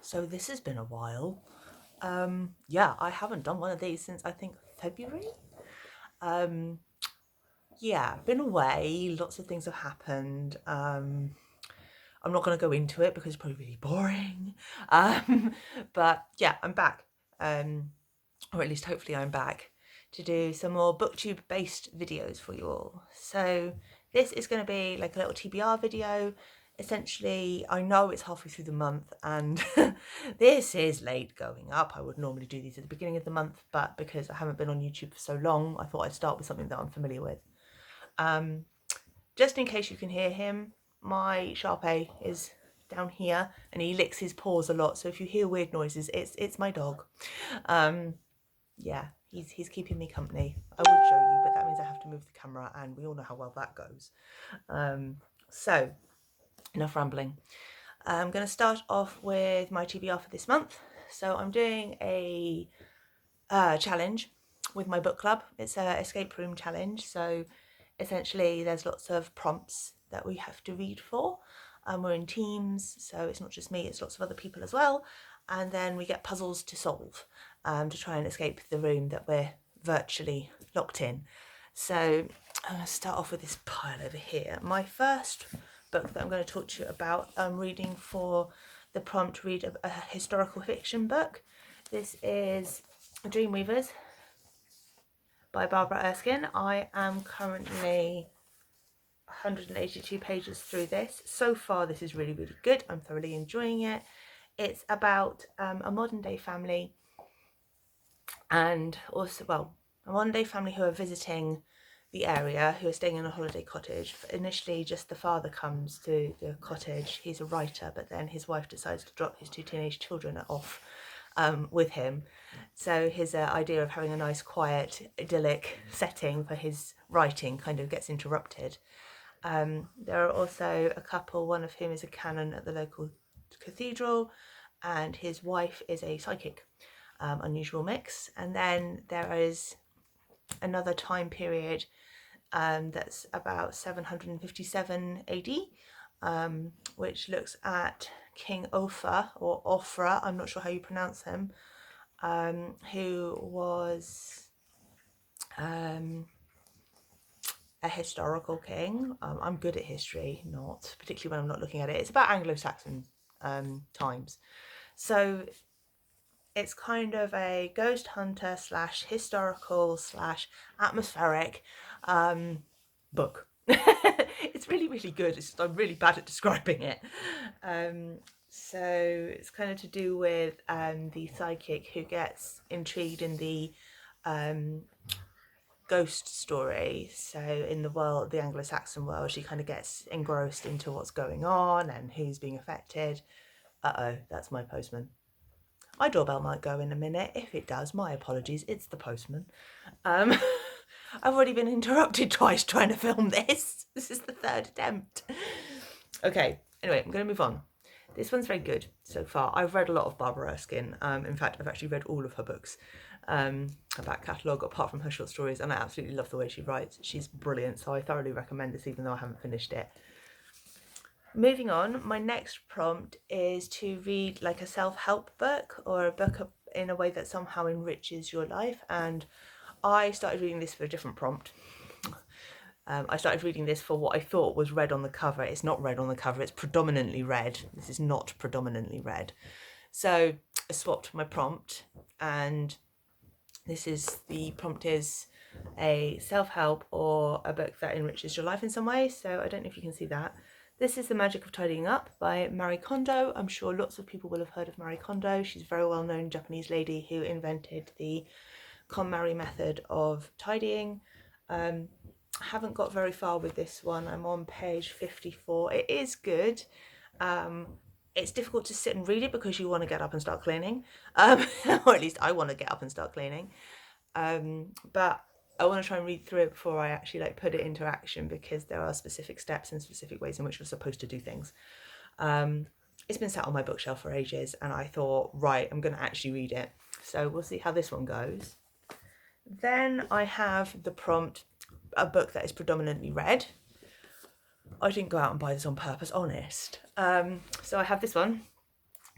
So this has been a while. Yeah, I haven't done one of these since I think February. Um, yeah, been away. Lots of things have happened. I'm not going to go into it because it's probably really boring. But yeah, I'm back. Or at least hopefully I'm back to do some more booktube based videos for you all. So this is going to be like a little TBR video. Essentially, I know it's halfway through the month and this is late going up. I would normally do these at the beginning of the month, but because I haven't been on YouTube for so long, I thought I'd start with something that I'm familiar with. Just in case you can hear him, my Sharpei is down here and he licks his paws a lot. So if you hear weird noises, it's my dog. Yeah, he's keeping me company. I would show you, but that means I have to move the camera, and we all know how well that goes. So enough rambling. I'm going to start off with my TBR for this month. So I'm doing a challenge with my book club. It's a escape room challenge. So essentially there's lots of prompts that we have to read for. We're in teams, so it's not just me, it's lots of other people as well. And then we get puzzles to solve to try and escape the room that we're virtually locked in. So I'm going to start off with this pile over here. My first book that I'm going to talk to you about, I'm reading for the prompt read a historical fiction book. This is Dreamweavers by Barbara Erskine. I am currently 182 pages through this. So far this is really, really good. I'm thoroughly enjoying it. It's about a modern day family, and also, well, a modern day family who are visiting the area, who are staying in a holiday cottage. Initially just the father comes to the cottage. He's a writer, but then his wife decides to drop his two teenage children off with him. So his idea of having a nice quiet idyllic setting for his writing kind of gets interrupted. There are also a couple, one of whom is a canon at the local cathedral, and his wife is a psychic. Unusual mix. And then there is another time period that's about 757 AD, which looks at King Offa, or Ofra, I'm not sure how you pronounce him, who was a historical king. I'm good at history, not particularly when I'm not looking at it. It's about Anglo-Saxon times. So it's kind of a ghost hunter slash historical slash atmospheric book. It's really, really good. It's just I'm really bad at describing it. So it's kind of to do with the psychic who gets intrigued in the ghost story. So in the world, the Anglo-Saxon world, she kind of gets engrossed into what's going on and who's being affected. Uh-oh, that's my postman. My doorbell might go in a minute. If it does, my apologies. It's the postman. I've already been interrupted twice trying to film this. This is the third attempt. Okay, anyway, I'm going to move on. This one's very good so far. I've read a lot of Barbara Erskine. In fact, I've actually read all of her books, her back catalogue, apart from her short stories, and I absolutely love the way she writes. She's brilliant, so I thoroughly recommend this, even though I haven't finished it. Moving on, my next prompt is to read like a self-help book, or a book in a way that somehow enriches your life. And I started reading this for a different prompt. I started reading this for what I thought was red on the cover. It's not red on the cover, it's predominantly red. This is not predominantly red. So I swapped my prompt, and the prompt is a self-help or a book that enriches your life in some way. So I don't know if you can see that. This is The Magic of Tidying Up by Marie Kondo. I'm sure lots of people will have heard of Marie Kondo. She's a very well-known Japanese lady who invented the KonMari method of tidying. I haven't got very far with this one. I'm on page 54. It is good. It's difficult to sit and read it because you want to get up and start cleaning. Or at least I want to get up and start cleaning. But I want to try and read through it before I actually like put it into action, because there are specific steps and specific ways in which we're supposed to do things. It's been sat on my bookshelf for ages, and I thought, right, I'm going to actually read it. So we'll see how this one goes. Then I have the prompt, a book that is predominantly red. I didn't go out and buy this on purpose, honest. So I have this one.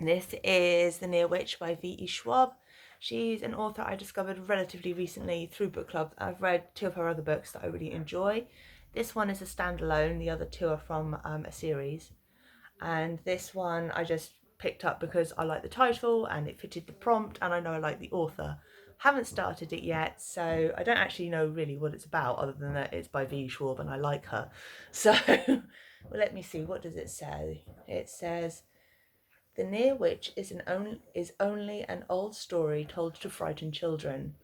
This is The Near Witch by V.E. Schwab. She's an author I discovered relatively recently through book club. I've read 2 of her other books that I really enjoy. This one is a standalone, the other 2 are from a series. And this one I just picked up because I like the title and it fitted the prompt, and I know I like the author. Haven't started it yet, so I don't actually know really what it's about, other than that it's by V. Schwab and I like her. So well, let me see, what does it say? It says, "The Near Witch is only an old story told to frighten children.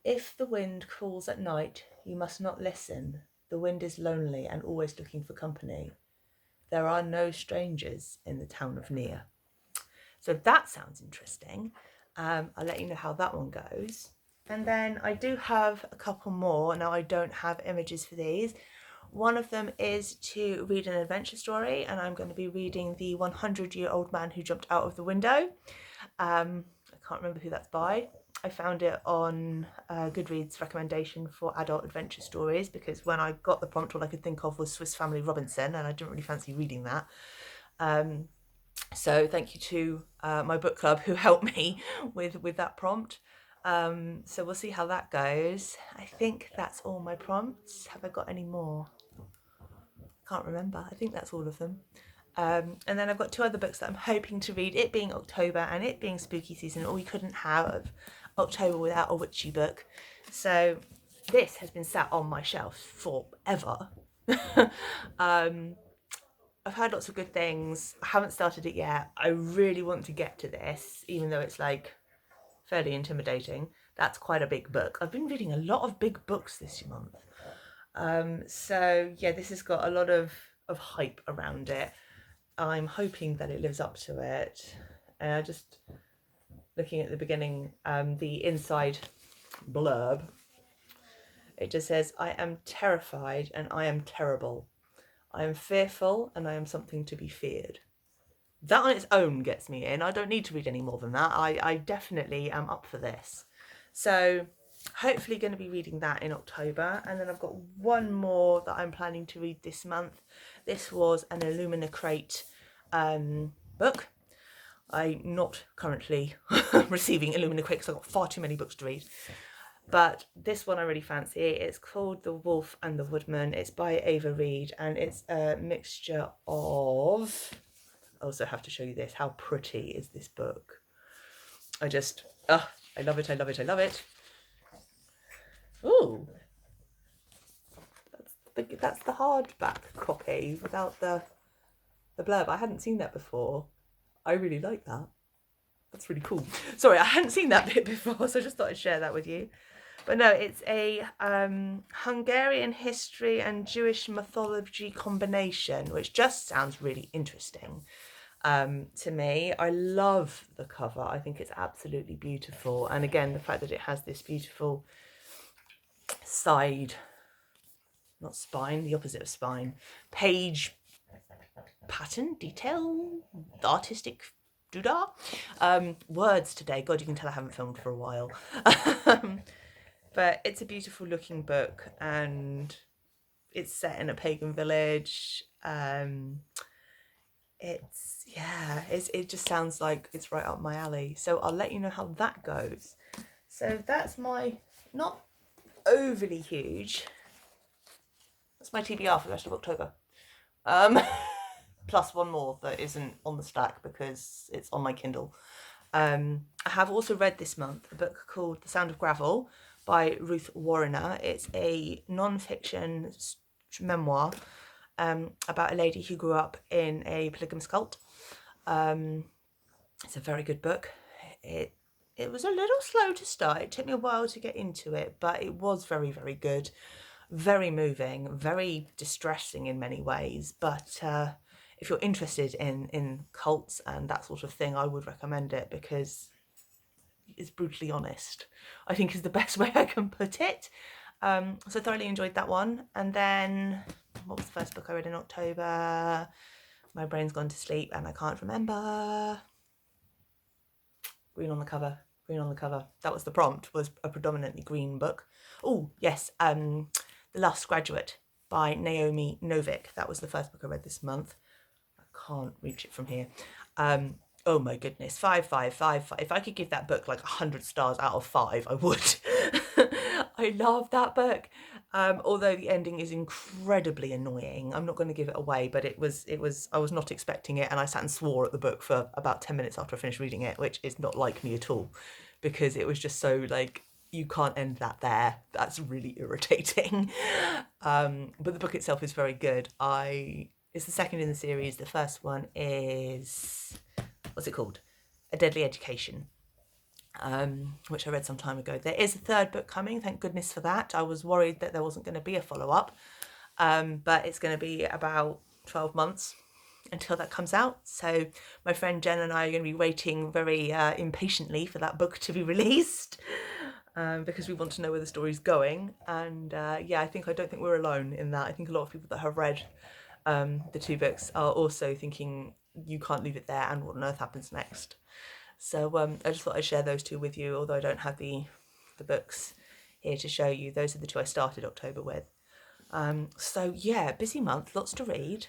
If the wind calls at night, you must not listen. The wind is lonely and always looking for company. There are no strangers in the town of Near." So that sounds interesting. I'll let you know how that one goes. And then I do have a couple more. Now, I don't have images for these. One of them is to read an adventure story, and I'm going to be reading The 100-Year-Old Man Who Jumped Out of the Window. I can't remember who that's by. I found it on Goodreads recommendation for adult adventure stories, because when I got the prompt, all I could think of was Swiss Family Robinson, and I didn't really fancy reading that. So thank you to my book club who helped me with that prompt. So we'll see how that goes. I think that's all my prompts. Have I got any more? Can't remember. I think that's all of them. And then I've got 2 other books that I'm hoping to read, it being October and it being spooky season. Or we couldn't have October without a witchy book. So this has been sat on my shelf forever. I've heard lots of good things. I haven't started it yet. I really want to get to this, even though it's like fairly intimidating. That's quite a big book. I've been reading a lot of big books this month. So yeah, this has got a lot of hype around it. I'm hoping that it lives up to it. Just looking at the beginning, the inside blurb, it just says, "I am terrified and I am terrible. I am fearful and I am something to be feared." That on its own gets me in. I don't need to read any more than that. I definitely am up for this. So hopefully going to be reading that in October. And then I've got one more that I'm planning to read this month. This was an Illumina Crate book. I'm not currently receiving Illumina Crate because I've got far too many books to read. But this one I really fancy. It's called The Wolf and the Woodman. It's by Ava Reed, and it's a mixture of... I also have to show you this. How pretty is this book? I love it, I love it, I love it. Ooh, that's the hardback copy without the blurb. I hadn't seen that before. I really like that. That's really cool. Sorry, I hadn't seen that bit before, so I just thought I'd share that with you. But no, it's a Hungarian history and Jewish mythology combination, which just sounds really interesting to me. I love the cover. I think it's absolutely beautiful. And again, the fact that it has this beautiful side, not spine, the opposite of spine, page pattern, detail, artistic doodah. Words today. God, you can tell I haven't filmed for a while. But it's a beautiful looking book, and it's set in a pagan village. It just sounds like it's right up my alley. So I'll let you know how that goes. So that's my, not overly huge, that's my TBR for the rest of October. Plus one more that isn't on the stack because it's on my Kindle. I have also read this month a book called The Sound of Gravel by Ruth Warrener. It's a non-fiction memoir about a lady who grew up in a polygamous cult. It's a very good book. It was a little slow to start. It took me a while to get into it, but it was very, very good. Very moving, very distressing in many ways. But if you're interested in cults and that sort of thing, I would recommend it because it's brutally honest, I think is the best way I can put it. So thoroughly enjoyed that one. And then, what was the first book I read in October? My brain's gone to sleep and I can't remember. Green on the cover. Green on the cover. That was the prompt, was a predominantly green book. Oh, yes. The Last Graduate by Naomi Novik. That was the first book I read this month. I can't reach it from here. Oh my goodness, 5, 5, 5, 5. If I could give that book like 100 stars out of 5, I would. I love that book. Although the ending is incredibly annoying. I'm not going to give it away, but I was not expecting it, and I sat and swore at the book for about 10 minutes after I finished reading it, which is not like me at all, because it was just so like, you can't end that there. That's really irritating. But the book itself is very good. It's the second in the series. The first one is, what's it called? A Deadly Education, which I read some time ago. There is a third book coming, thank goodness for that. I was worried that there wasn't going to be a follow-up, but it's going to be about 12 months until that comes out. So my friend Jen and I are going to be waiting very impatiently for that book to be released, because we want to know where the story's going. And yeah, I don't think we're alone in that. I think a lot of people that have read the two books are also thinking, you can't leave it there, and what on earth happens next? So I just thought I'd share those two with you, although I don't have the books here to show you. Those are the two I started October with. So yeah, busy month, lots to read.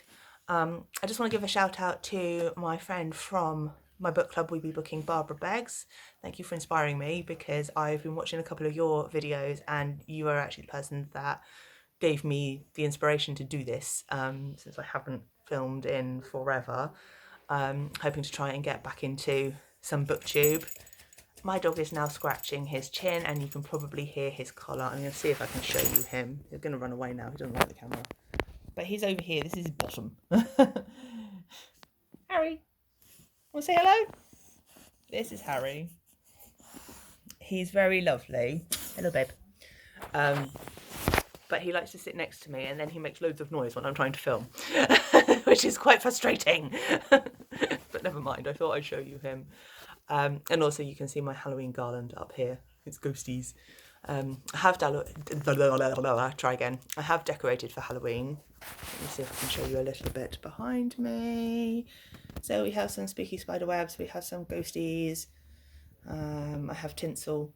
I just want to give a shout out to my friend from my book club, We Be Booking, Barbara Beggs. Thank you for inspiring me, because I've been watching a couple of your videos, and you are actually the person that gave me the inspiration to do this, since I haven't filmed in forever. Hoping to try and get back into some booktube. My dog is now scratching his chin, and you can probably hear his collar. I'm going to see if I can show you him. He's going to run away now. He doesn't like the camera. But he's over here. This is his bottom. Harry, want to say hello? This is Harry. He's very lovely. Hello, babe. But he likes to sit next to me, and then he makes loads of noise when I'm trying to film, which is quite frustrating. But never mind, I thought I'd show you him. And also you can see my Halloween garland up here. It's ghosties. I have try again. I have decorated for Halloween. Let me see if I can show you a little bit behind me. So we have some spooky spider webs. We have some ghosties. I have tinsel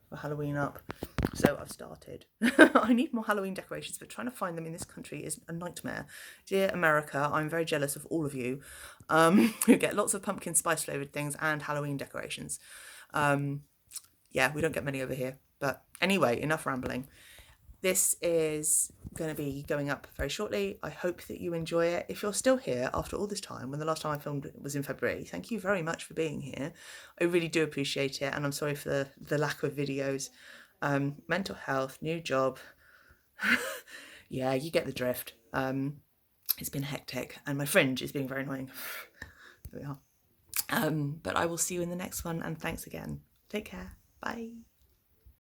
for Halloween up. So I've started. I need more Halloween decorations, but trying to find them in this country is a nightmare. Dear America, I'm very jealous of all of you who get lots of pumpkin spice flavoured things and Halloween decorations. Yeah, we don't get many over here. But anyway, enough rambling. This is going to be going up very shortly. I hope that you enjoy it. If you're still here after all this time, when the last time I filmed it was in February, thank you very much for being here. I really do appreciate it, and I'm sorry for the lack of videos. Mental health, new job. Yeah, you get the drift. It's been hectic, and my fringe is being very annoying. There we are. But I will see you in the next one, and thanks again. Take care. Bye.